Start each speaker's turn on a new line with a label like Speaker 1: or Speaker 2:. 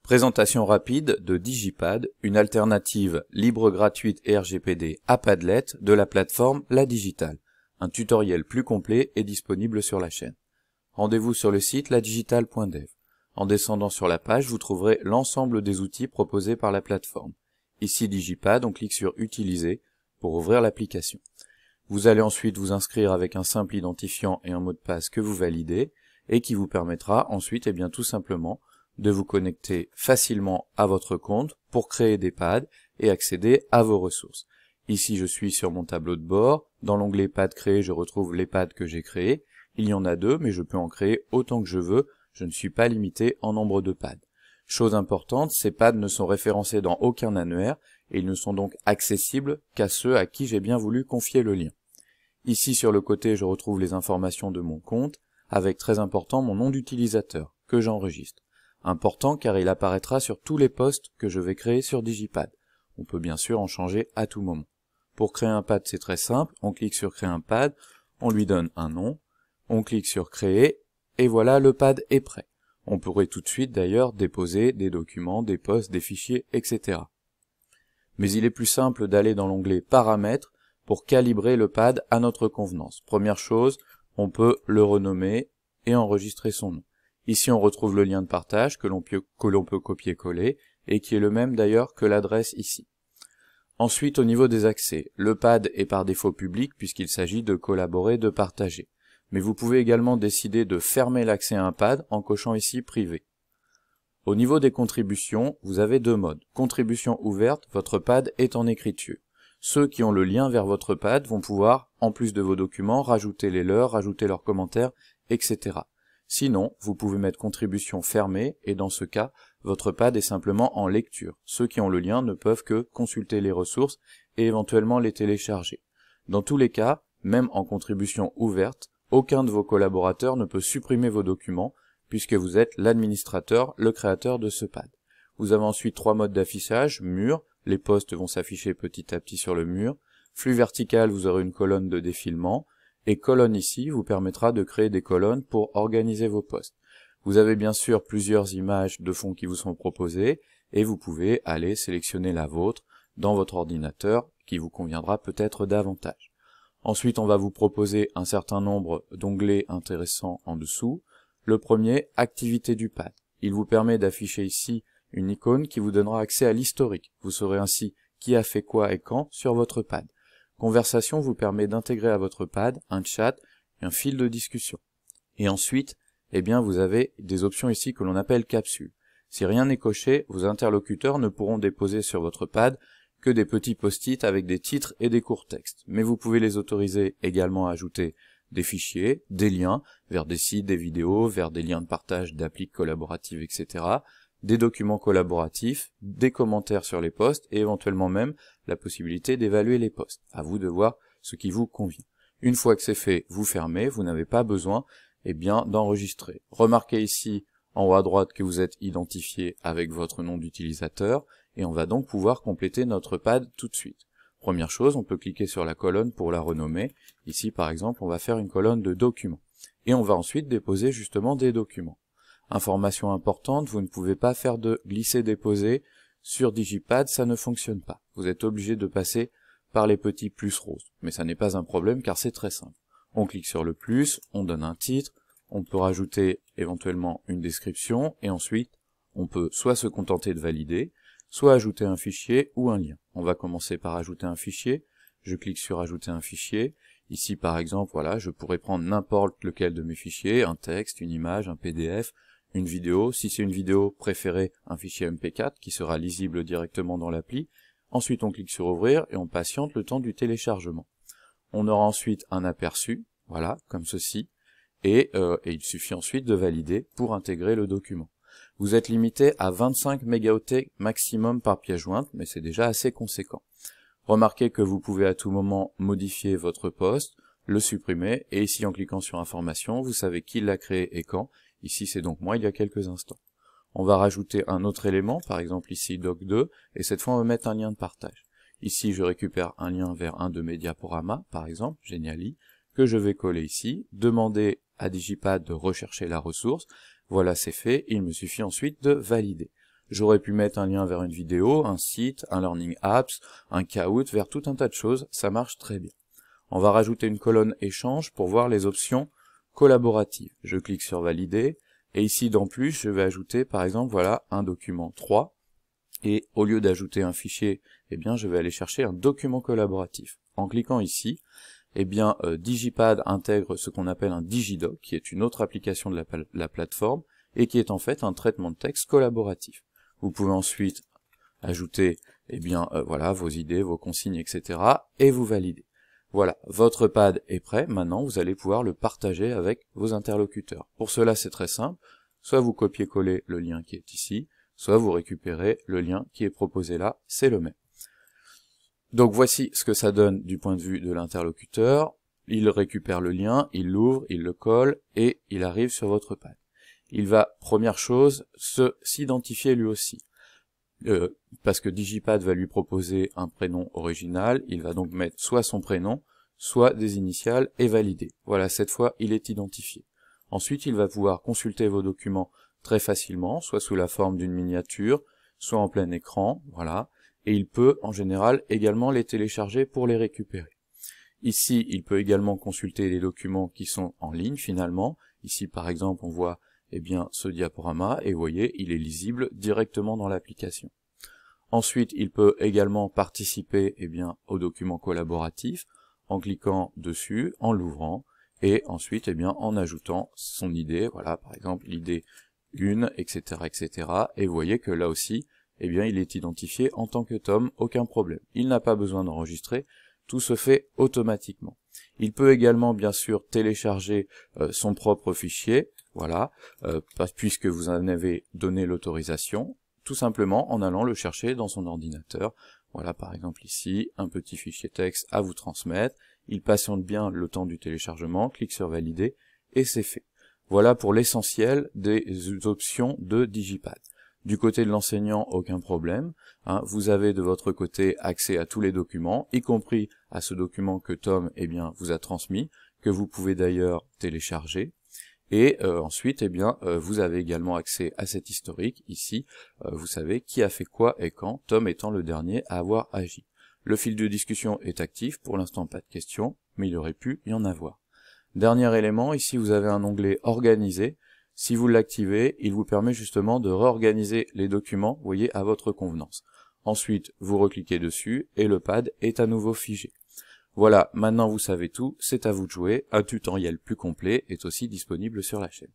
Speaker 1: Présentation rapide de Digipad, une alternative libre gratuite et RGPD à Padlet de la plateforme La Digitale. Un tutoriel plus complet est disponible sur la chaîne. Rendez-vous sur le site ladigital.dev. En descendant sur la page, vous trouverez l'ensemble des outils proposés par la plateforme. Ici Digipad, on clique sur Utiliser pour ouvrir l'application. Vous allez ensuite vous inscrire avec un simple identifiant et un mot de passe que vous validez et qui vous permettra ensuite tout simplement de vous connecter facilement à votre compte pour créer des pads et accéder à vos ressources. Ici, je suis sur mon tableau de bord. Dans l'onglet pads créés, je retrouve les pads que j'ai créés. Il y en a 2, mais je peux en créer autant que je veux. Je ne suis pas limité en nombre de pads. Chose importante, ces pads ne sont référencés dans aucun annuaire et ils ne sont donc accessibles qu'à ceux à qui j'ai bien voulu confier le lien. Ici, sur le côté, je retrouve les informations de mon compte, avec très important mon nom d'utilisateur, que j'enregistre. Important car il apparaîtra sur tous les posts que je vais créer sur Digipad. On peut bien sûr en changer à tout moment. Pour créer un pad, c'est très simple, on clique sur créer un pad, on lui donne un nom, on clique sur créer, et voilà, le pad est prêt. On pourrait tout de suite d'ailleurs déposer des documents, des posts, des fichiers, etc. Mais il est plus simple d'aller dans l'onglet paramètres pour calibrer le pad à notre convenance. Première chose, on peut le renommer et enregistrer son nom. Ici, on retrouve le lien de partage que l'on peut copier-coller et qui est le même d'ailleurs que l'adresse ici. Ensuite, au niveau des accès, le pad est par défaut public puisqu'il s'agit de collaborer, de partager. Mais vous pouvez également décider de fermer l'accès à un pad en cochant ici privé. Au niveau des contributions, vous avez 2 modes. Contribution ouverte, votre pad est en écriture. Ceux qui ont le lien vers votre pad vont pouvoir, en plus de vos documents, rajouter les leurs, rajouter leurs commentaires, etc. Sinon, vous pouvez mettre contribution fermée et dans ce cas, votre pad est simplement en lecture. Ceux qui ont le lien ne peuvent que consulter les ressources et éventuellement les télécharger. Dans tous les cas, même en contribution ouverte, aucun de vos collaborateurs ne peut supprimer vos documents puisque vous êtes l'administrateur, le créateur de ce pad. Vous avez ensuite 3 modes d'affichage, mur, les posts vont s'afficher petit à petit sur le mur, flux vertical, vous aurez une colonne de défilement, et colonne ici vous permettra de créer des colonnes pour organiser vos posts. Vous avez bien sûr plusieurs images de fond qui vous sont proposées et vous pouvez aller sélectionner la vôtre dans votre ordinateur qui vous conviendra peut-être davantage. Ensuite, on va vous proposer un certain nombre d'onglets intéressants en dessous. Le premier, activité du pad. Il vous permet d'afficher ici une icône qui vous donnera accès à l'historique. Vous saurez ainsi qui a fait quoi et quand sur votre pad. Conversation vous permet d'intégrer à votre pad un chat et un fil de discussion. Et ensuite, vous avez des options ici que l'on appelle capsules. Si rien n'est coché, vos interlocuteurs ne pourront déposer sur votre pad que des petits post-it avec des titres et des courts textes. Mais vous pouvez les autoriser également à ajouter des fichiers, des liens vers des sites, des vidéos, vers des liens de partage d'applis collaboratives, etc., des documents collaboratifs, des commentaires sur les posts et éventuellement même la possibilité d'évaluer les posts. À vous de voir ce qui vous convient. Une fois que c'est fait, vous fermez, vous n'avez pas besoin d'enregistrer. Remarquez ici en haut à droite que vous êtes identifié avec votre nom d'utilisateur et on va donc pouvoir compléter notre pad tout de suite. Première chose, on peut cliquer sur la colonne pour la renommer. Ici par exemple, on va faire une colonne de documents. Et on va ensuite déposer justement des documents. Information importante, vous ne pouvez pas faire de glisser-déposer sur Digipad, ça ne fonctionne pas. Vous êtes obligé de passer par les petits plus roses. Mais ça n'est pas un problème car c'est très simple. On clique sur le plus, on donne un titre, on peut rajouter éventuellement une description et ensuite on peut soit se contenter de valider, soit ajouter un fichier ou un lien. On va commencer par ajouter un fichier. Je clique sur ajouter un fichier. Ici par exemple, voilà, je pourrais prendre n'importe lequel de mes fichiers, un texte, une image, un PDF, une vidéo. Si c'est une vidéo, préférez un fichier MP4 qui sera lisible directement dans l'appli. Ensuite on clique sur ouvrir et on patiente le temps du téléchargement. On aura ensuite un aperçu, voilà, comme ceci, et il suffit ensuite de valider pour intégrer le document. Vous êtes limité à 25 mégaoctets maximum par pièce jointe, mais c'est déjà assez conséquent. Remarquez que vous pouvez à tout moment modifier votre post, le supprimer, et ici en cliquant sur information, vous savez qui l'a créé et quand. Ici c'est donc moi il y a quelques instants. On va rajouter un autre élément, par exemple ici doc2, et cette fois on va mettre un lien de partage. Ici je récupère un lien vers un de mes diaporamas, par exemple, Geniali, que je vais coller ici, demander à Digipad de rechercher la ressource. Voilà, c'est fait, il me suffit ensuite de valider. J'aurais pu mettre un lien vers une vidéo, un site, un Learning Apps, un Kahoot, vers tout un tas de choses, ça marche très bien. On va rajouter une colonne échange pour voir les options collaboratives. Je clique sur valider, et ici dans plus, je vais ajouter par exemple, voilà, un document 3, et au lieu d'ajouter un fichier, eh bien je vais aller chercher un document collaboratif. En cliquant ici, eh bien Digipad intègre ce qu'on appelle un Digidoc, qui est une autre application de la plateforme, et qui est en fait un traitement de texte collaboratif. Vous pouvez ensuite ajouter eh bien, voilà, vos idées, vos consignes, etc. et vous validez. Voilà, votre pad est prêt, maintenant vous allez pouvoir le partager avec vos interlocuteurs. Pour cela c'est très simple, soit vous copiez-collez le lien qui est ici, soit vous récupérez le lien qui est proposé là, c'est le même. Donc voici ce que ça donne du point de vue de l'interlocuteur. Il récupère le lien, il l'ouvre, il le colle et il arrive sur votre pad. Il va, première chose, s'identifier lui aussi. Parce que Digipad va lui proposer un prénom original, il va donc mettre soit son prénom, soit des initiales et valider. Voilà, cette fois, il est identifié. Ensuite, il va pouvoir consulter vos documents très facilement, soit sous la forme d'une miniature, soit en plein écran, voilà. Et il peut, en général, également les télécharger pour les récupérer. Ici, il peut également consulter les documents qui sont en ligne, finalement. Ici, par exemple, on voit eh bien, ce diaporama, et vous voyez, il est lisible directement dans l'application. Ensuite, il peut également participer eh bien, au document collaboratif, en cliquant dessus, en l'ouvrant, et ensuite eh bien, en ajoutant son idée, voilà, par exemple, l'idée 1, etc., etc., et vous voyez que là aussi, eh bien, il est identifié en tant que Tom, aucun problème. Il n'a pas besoin d'enregistrer, tout se fait automatiquement. Il peut également, bien sûr, télécharger son propre fichier, voilà, puisque vous en avez donné l'autorisation, tout simplement en allant le chercher dans son ordinateur. Voilà, par exemple ici, un petit fichier texte à vous transmettre. Il patiente bien le temps du téléchargement, clique sur valider, et c'est fait. Voilà pour l'essentiel des options de Digipad. Du côté de l'enseignant, aucun problème. Hein, vous avez de votre côté accès à tous les documents, y compris à ce document que Tom eh bien, vous a transmis, que vous pouvez d'ailleurs télécharger. Et ensuite, eh bien, vous avez également accès à cet historique. Ici, vous savez qui a fait quoi et quand, Tom étant le dernier à avoir agi. Le fil de discussion est actif, pour l'instant pas de questions, mais il aurait pu y en avoir. Dernier élément, ici vous avez un onglet Organiser. Si vous l'activez, il vous permet justement de réorganiser les documents, vous voyez, à votre convenance. Ensuite, vous recliquez dessus et le pad est à nouveau figé. Voilà, maintenant vous savez tout, c'est à vous de jouer, un tutoriel plus complet est aussi disponible sur la chaîne.